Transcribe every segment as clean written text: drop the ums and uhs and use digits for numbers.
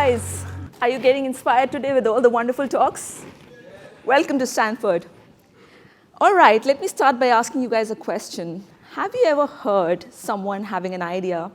guys. Are you getting inspired today with all the wonderful talks? Welcome to Stanford. All right, let me start by asking you guys a question. Have you ever heard someone having an idea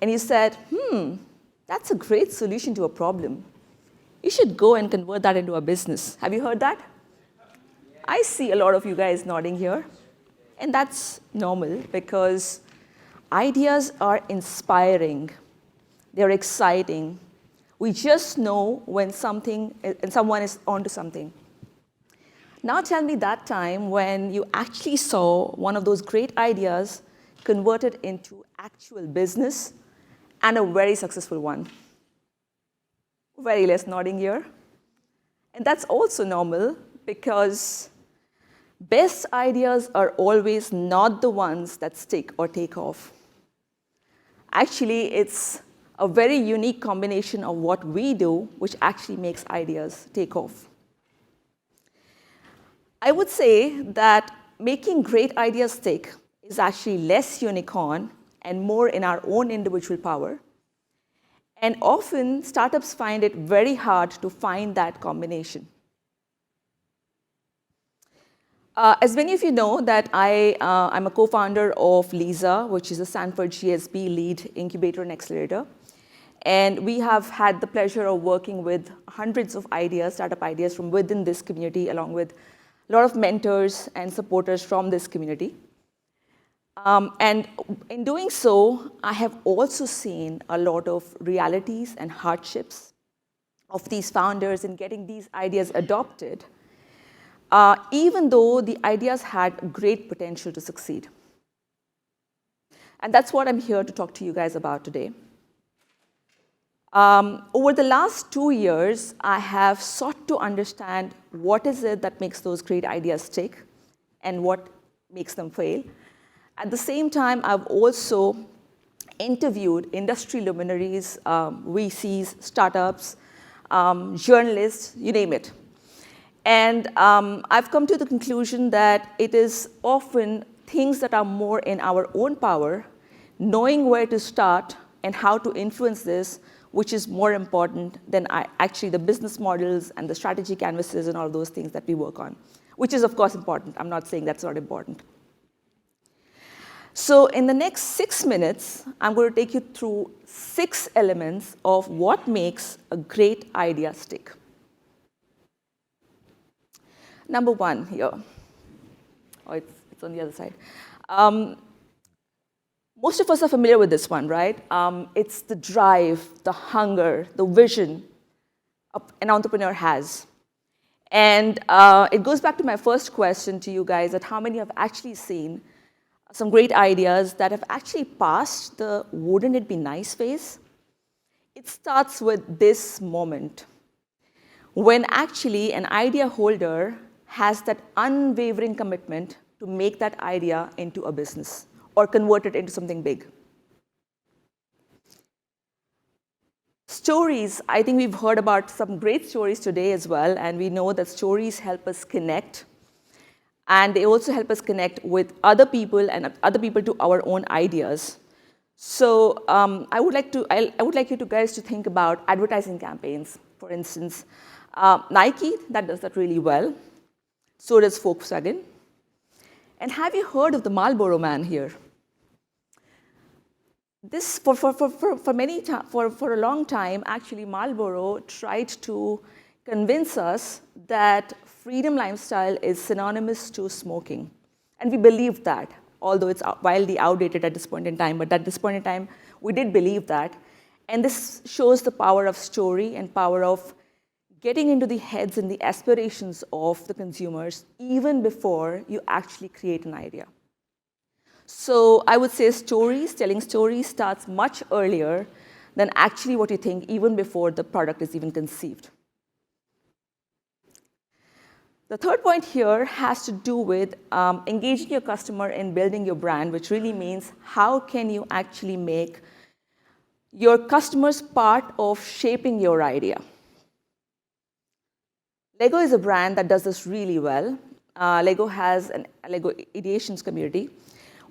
and you said, that's a great solution to a problem. You should go and convert that into a business. Have you heard that? I see a lot of you guys nodding here. And that's normal because ideas are inspiring. They're exciting. We just know when someone is onto something. Now tell me that time when you actually saw one of those great ideas converted into actual business and a very successful one. Very less nodding here. And that's also normal because best ideas are always not the ones that stick or take off. Actually, it's a very unique combination of what we do, which actually makes ideas take off. I would say that making great ideas stick is actually less unicorn and more in our own individual power. And often, startups find it very hard to find that combination. As many of you know, that I'm a co-founder of LISA, which is a Stanford GSB LEAD incubator and accelerator. And we have had the pleasure of working with hundreds of ideas, startup ideas from within this community, along with a lot of mentors and supporters from this community. And in doing so, I have also seen a lot of realities and hardships of these founders in getting these ideas adopted, even though the ideas had great potential to succeed. And that's what I'm here to talk to you guys about today. Over the last 2 years, I have sought to understand what is it that makes those great ideas stick and what makes them fail. At the same time, I've also interviewed industry luminaries, VCs, startups, journalists, you name it. And I've come to the conclusion that it is often things that are more in our own power, knowing where to start and how to influence this, which is more important than actually the business models and the strategy canvases and all those things that we work on, which is, of course, important. I'm not saying that's not important. So in the next 6 minutes, I'm going to take you through 6 elements of what makes a great idea stick. Number 1 here. Oh, it's on the other side. Most of us are familiar with this one, right? It's the drive, the hunger, the vision an entrepreneur has. And it goes back to my first question to you guys, that how many have actually seen some great ideas that have actually passed the wouldn't it be nice phase? It starts with this moment, when actually an idea holder has that unwavering commitment to make that idea into a business or convert it into something big. Stories, I think we've heard about some great stories today as well, and we know that stories help us connect, and they also help us connect with other people and other people to our own ideas. So I would like you guys to think about advertising campaigns. For instance, Nike, that does that really well. So does Volkswagen. And have you heard of the Marlboro Man here? This, for a long time, actually, Marlboro tried to convince us that freedom lifestyle is synonymous to smoking. And we believed that, although it's wildly outdated at this point in time. But at this point in time, we did believe that. And this shows the power of story and power of getting into the heads and the aspirations of the consumers even before you actually create an idea. So I would say telling stories starts much earlier than actually what you think, even before the product is even conceived. The third point here has to do with engaging your customer in building your brand, which really means how can you actually make your customers part of shaping your idea. Lego is a brand that does this really well. Lego has a Lego ideations community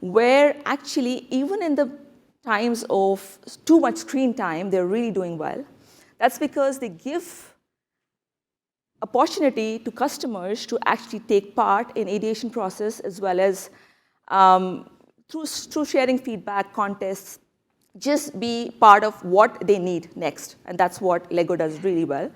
where actually even in the times of too much screen time, they're really doing well. That's because they give opportunity to customers to actually take part in ideation process as well as through sharing feedback, contests, just be part of what they need next. And that's what Lego does really well.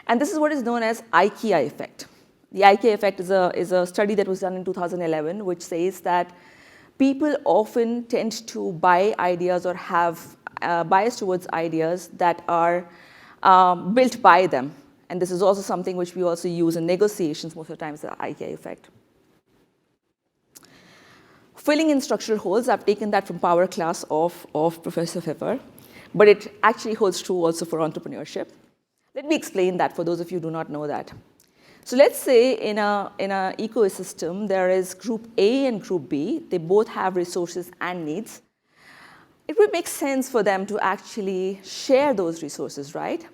And this is what is known as IKEA effect. The IKEA effect is a study that was done in 2011, which says that people often tend to buy ideas or have bias towards ideas that are built by them. And this is also something which we also use in negotiations most of the times, the IKEA effect. Filling in structural holes, I've taken that from Power class of Professor Pfeffer, but it actually holds true also for entrepreneurship. Let me explain that for those of you who do not know that. So let's say in a ecosystem, there is group A and group B. They both have resources and needs. It would make sense for them to actually share those resources, right?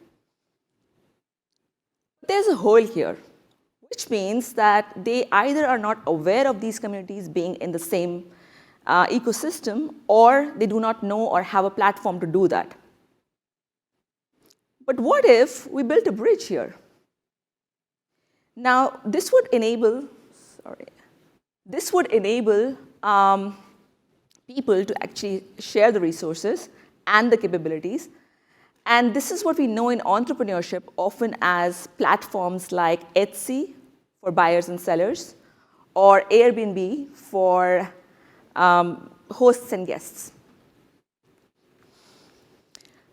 There's a hole here, which means that they either are not aware of these communities being in the same ecosystem, or they do not know or have a platform to do that. But what if we built a bridge here? Now, this would enable people to actually share the resources and the capabilities. And this is what we know in entrepreneurship often as platforms like Etsy for buyers and sellers, or Airbnb for hosts and guests.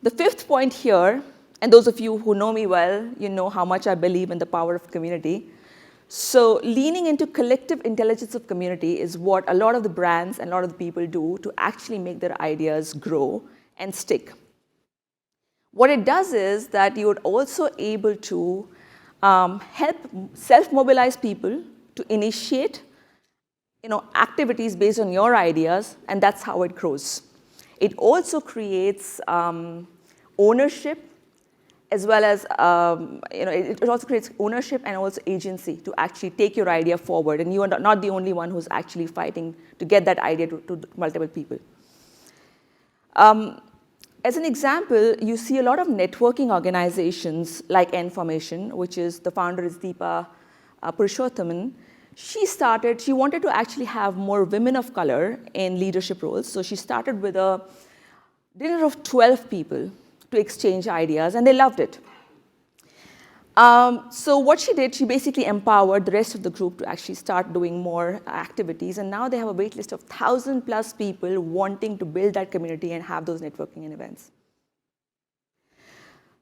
The fifth point here, and those of you who know me well, you know how much I believe in the power of community. So leaning into collective intelligence of community is what a lot of the brands and a lot of the people do to actually make their ideas grow and stick. What it does is that you're also able to help self-mobilize people to initiate activities based on your ideas, and that's how it grows. It also creates ownership, as well as it also creates ownership and also agency to actually take your idea forward. And you are not the only one who's actually fighting to get that idea to multiple people. As an example, you see a lot of networking organizations like Nformation, which is the founder is Deepti Pahwa. She wanted to actually have more women of color in leadership roles. So she started with a dinner of 12 people to exchange ideas, and they loved it. So what she did, she basically empowered the rest of the group to actually start doing more activities, and now they have a wait list of 1,000+ people wanting to build that community and have those networking and events.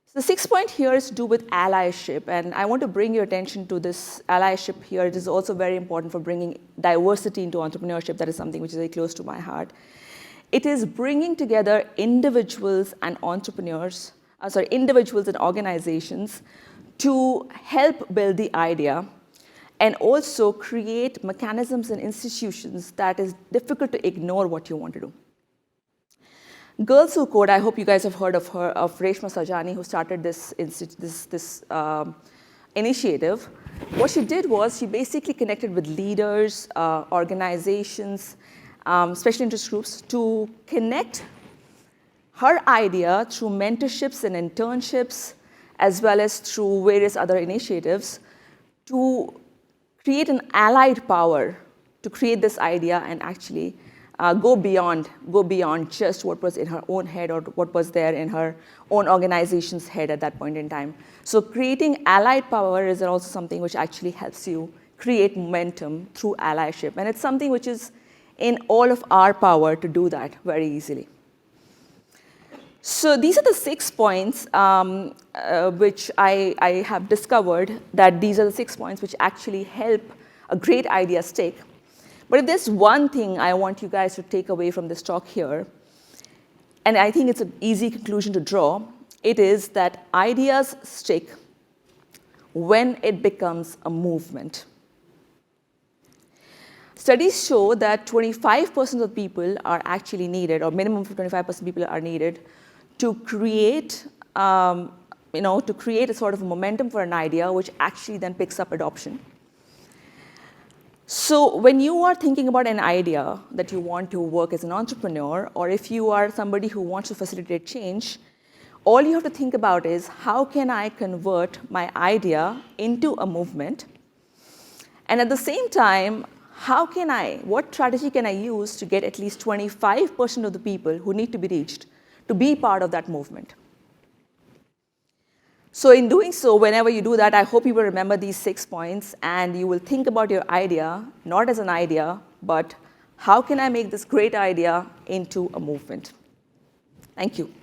So the sixth point here is to do with allyship, and I want to bring your attention to this allyship here. It is also very important for bringing diversity into entrepreneurship. That is something which is very close to my heart. It is bringing together individuals and individuals and organizations to help build the idea and also create mechanisms and institutions that is difficult to ignore what you want to do. Girls Who Code, I hope you guys have heard of her, of Reshma Sajani, who started this initiative. What she did was she basically connected with leaders, organizations, special interest groups to connect her idea through mentorships and internships, as well as through various other initiatives, to create an allied power to create this idea and actually go beyond just what was in her own head or what was there in her own organization's head at that point in time. So creating allied power is also something which actually helps you create momentum through allyship. And it's something which is in all of our power to do that very easily. So these are the 6 points which I have discovered that these are the 6 points which actually help a great idea stick. But if there's one thing I want you guys to take away from this talk here, and I think it's an easy conclusion to draw, it is that ideas stick when it becomes a movement. Studies show that 25% of people are actually needed, or minimum of 25% of people are needed to create, to create a sort of a momentum for an idea, which actually then picks up adoption. So when you are thinking about an idea that you want to work as an entrepreneur, or if you are somebody who wants to facilitate change, All you have to think about is, how can I convert my idea into a movement? And at the same time, what strategy can I use to get at least 25% of the people who need to be reached to be part of that movement? So in doing so, whenever you do that, I hope you will remember these 6 points, and you will think about your idea, not as an idea, but how can I make this great idea into a movement? Thank you.